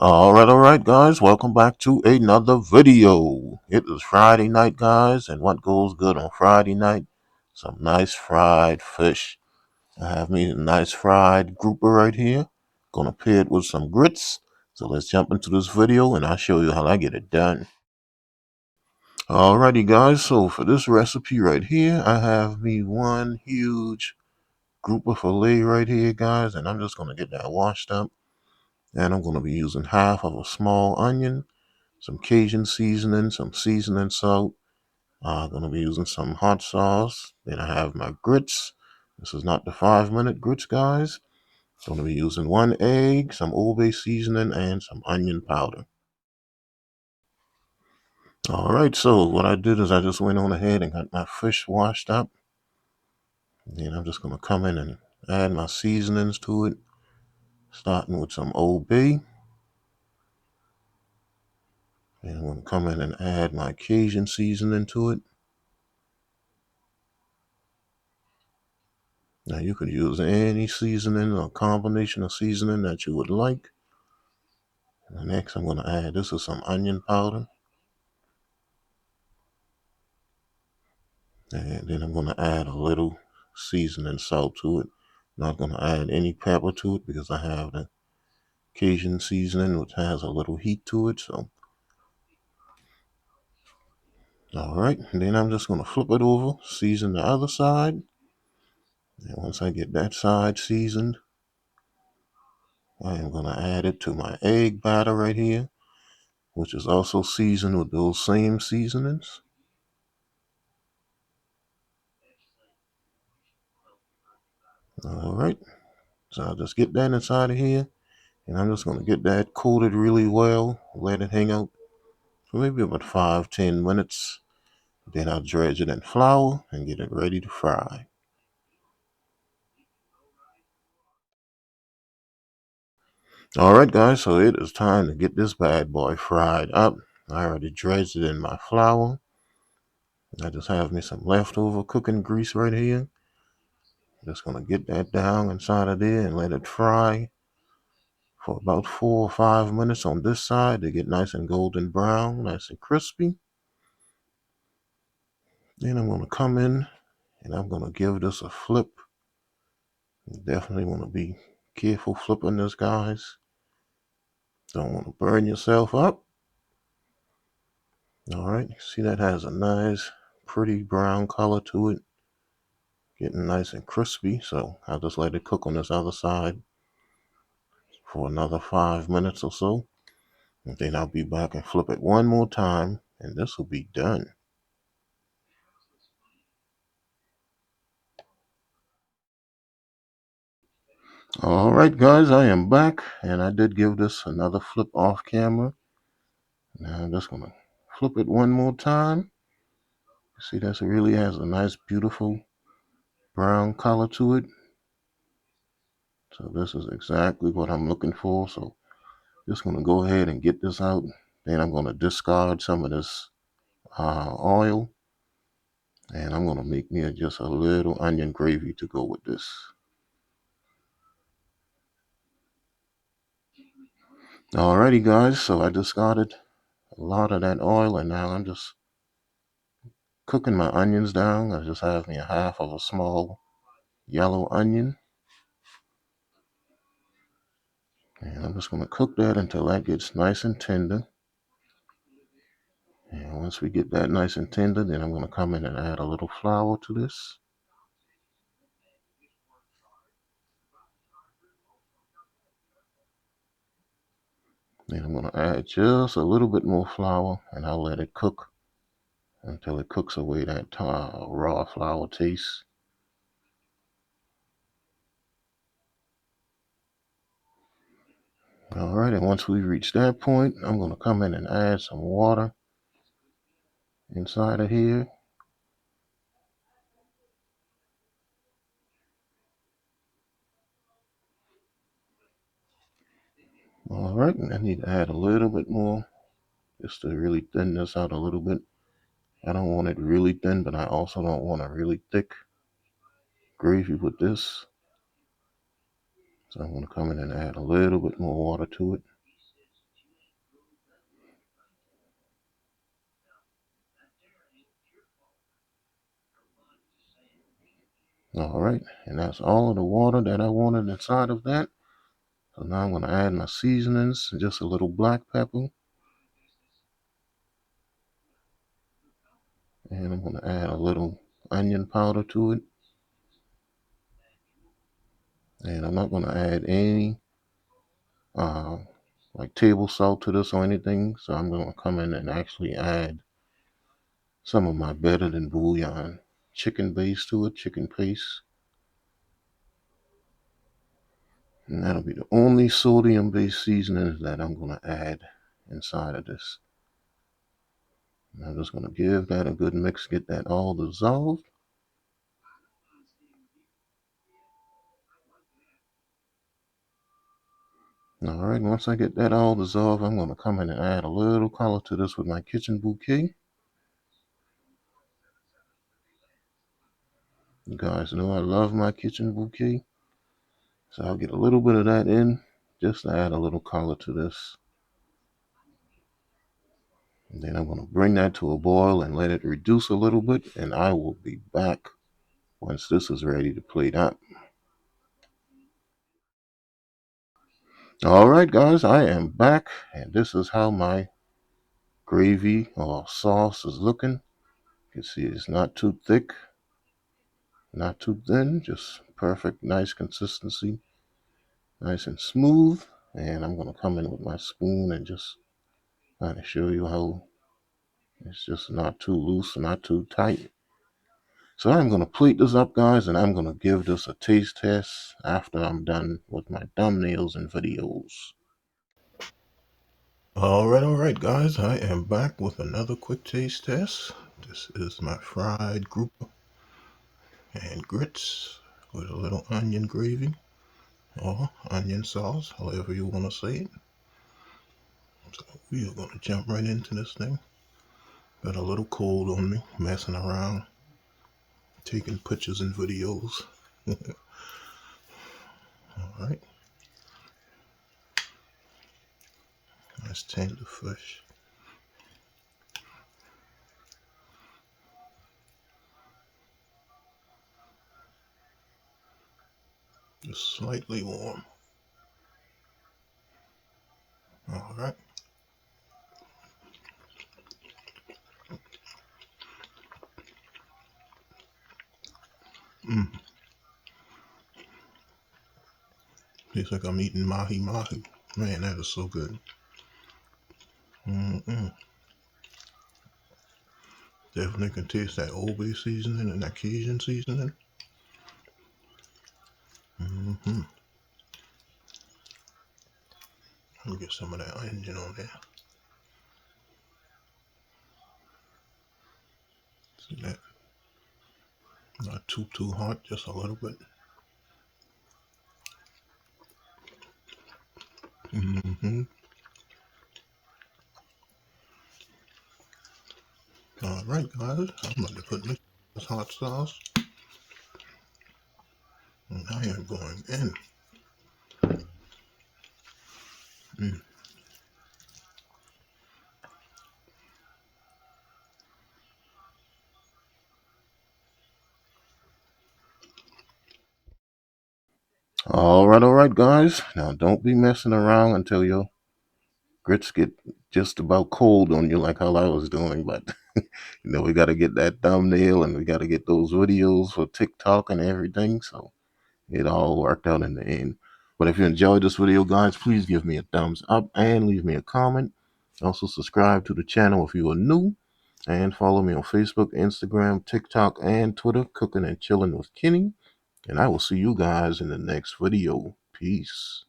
All right, guys. Welcome back to another video. It is Friday night, guys, and what goes good on Friday night? Some nice fried fish. I have me a nice fried grouper right here. Gonna pair it with some grits. So let's jump into this video and I'll show you how I get it done. Alrighty, guys. So for this recipe right here, I have me one huge grouper fillet right here, guys, and I'm just gonna get that washed up. And I'm gonna be using half of a small onion, some Cajun seasoning, some seasoning salt. I'm going to be using some hot sauce. Then I have my grits. This is not the 5-minute grits, guys. I'm going to be using one egg, some Old Bay seasoning, and some onion powder. All right, so what I did is I just went on ahead and got my fish washed up. Then I'm just going to come in and add my seasonings to it, starting with some Old Bay. And I'm going to come in and add my Cajun seasoning to it. Now you could use any seasoning or combination of seasoning that you would like. And next I'm going to add, this is some onion powder. And then I'm going to add a little seasoning salt to it. Not going to add any pepper to it because I have the Cajun seasoning which has a little heat to it. So, alright, and then I'm just going to flip it over, season the other side. And once I get that side seasoned, I am going to add it to my egg batter right here, which is also seasoned with those same seasonings. All right, so I'll just get that inside of here, and I'm just going to get that coated really well, let it hang out for maybe about 5-10 minutes. Then I'll dredge it in flour and get it ready to fry. All right, guys, so it is time to get this bad boy fried up. I already dredged it in my flour. I just have me some leftover cooking grease right here. Just going to get that down inside of there and let it fry for about 4 or 5 minutes on this side to get nice and golden brown, nice and crispy. Then I'm going to come in and I'm going to give this a flip. You definitely want to be careful flipping this, guys. Don't want to burn yourself up. All right, see that has a nice, pretty brown color to it. Getting nice and crispy, so I'll just let it cook on this other side for another 5 minutes or so. And then I'll be back and flip it one more time, and this will be done. All right, guys, I am back, and I did give this another flip off camera. Now I'm just gonna flip it one more time. See, that really has a nice, beautiful brown color to it. So this is exactly what I'm looking for. So just gonna go ahead and get this out. Then I'm gonna discard some of this oil, and I'm gonna make me just a little onion gravy to go with this. Alrighty, guys. So I discarded a lot of that oil, and now I'm just cooking my onions down. I just have me a half of a small yellow onion. And I'm just going to cook that until that gets nice and tender. And once we get that nice and tender, then I'm going to come in and add a little flour to this. Then I'm going to add just a little bit more flour, and I'll let it cook until it cooks away that raw flour taste. All right, and once we reach that point, I'm going to come in and add some water inside of here. All right, and I need to add a little bit more just to really thin this out a little bit. I don't want it really thin, but I also don't want a really thick gravy with this. So I'm going to come in and add a little bit more water to it. All right, and that's all of the water that I wanted inside of that. So now I'm going to add my seasonings, just a little black pepper, and I'm going to add a little onion powder to it. And I'm not going to add any uh, like table salt to this or anything. So I'm going to come in and actually add some of my better than bouillon chicken base to it, chicken paste. And that'll be the only sodium based seasonings that I'm going to add inside of this. And I'm just going to give that a good mix, get that all dissolved. All right, once I get that all dissolved, I'm going to come in and add a little color to this with my kitchen bouquet. You guys know I love my kitchen bouquet. So I'll get a little bit of that in just to add a little color to this. And then I'm going to bring that to a boil and let it reduce a little bit, and I will be back once this is ready to plate up. All right, guys, I am back, and this is how my gravy or sauce is looking. You can see it's not too thick, not too thin, just perfect, nice consistency, nice and smooth. And I'm going to come in with my spoon and just kind of show you how it's just not too loose, not too tight. So I'm going to plate this up, guys, and I'm going to give this a taste test after I'm done with my thumbnails and videos. All right, guys, I am back with another quick taste test. This is my fried grouper and grits with a little onion gravy or onion sauce, however you want to say it. So we are going to jump right into this thing. Got a little cold on me, messing around, taking pictures and videos. All right, nice tender fish. Just slightly warm. All right. Mm. Tastes like I'm eating mahi mahi. Man, that is so good. Mm-mm. Definitely can taste that Old Bay seasoning and that Cajun seasoning. Mm-hmm. Let me get some of that onion on there. See that? Not too hot, just a little bit. Mm-hmm. All right, guys. I'm going to put this hot sauce, and I am going in. Mm. All right, guys. Now don't be messing around until your grits get just about cold on you, like how I was doing. But we got to get that thumbnail and we got to get those videos for TikTok and everything. So it all worked out in the end. But if you enjoyed this video, guys, please give me a thumbs up and leave me a comment. Also, subscribe to the channel if you are new. And follow me on Facebook, Instagram, TikTok, and Twitter, Cooking and Chilling with Kenny. And I will see you guys in the next video. Peace.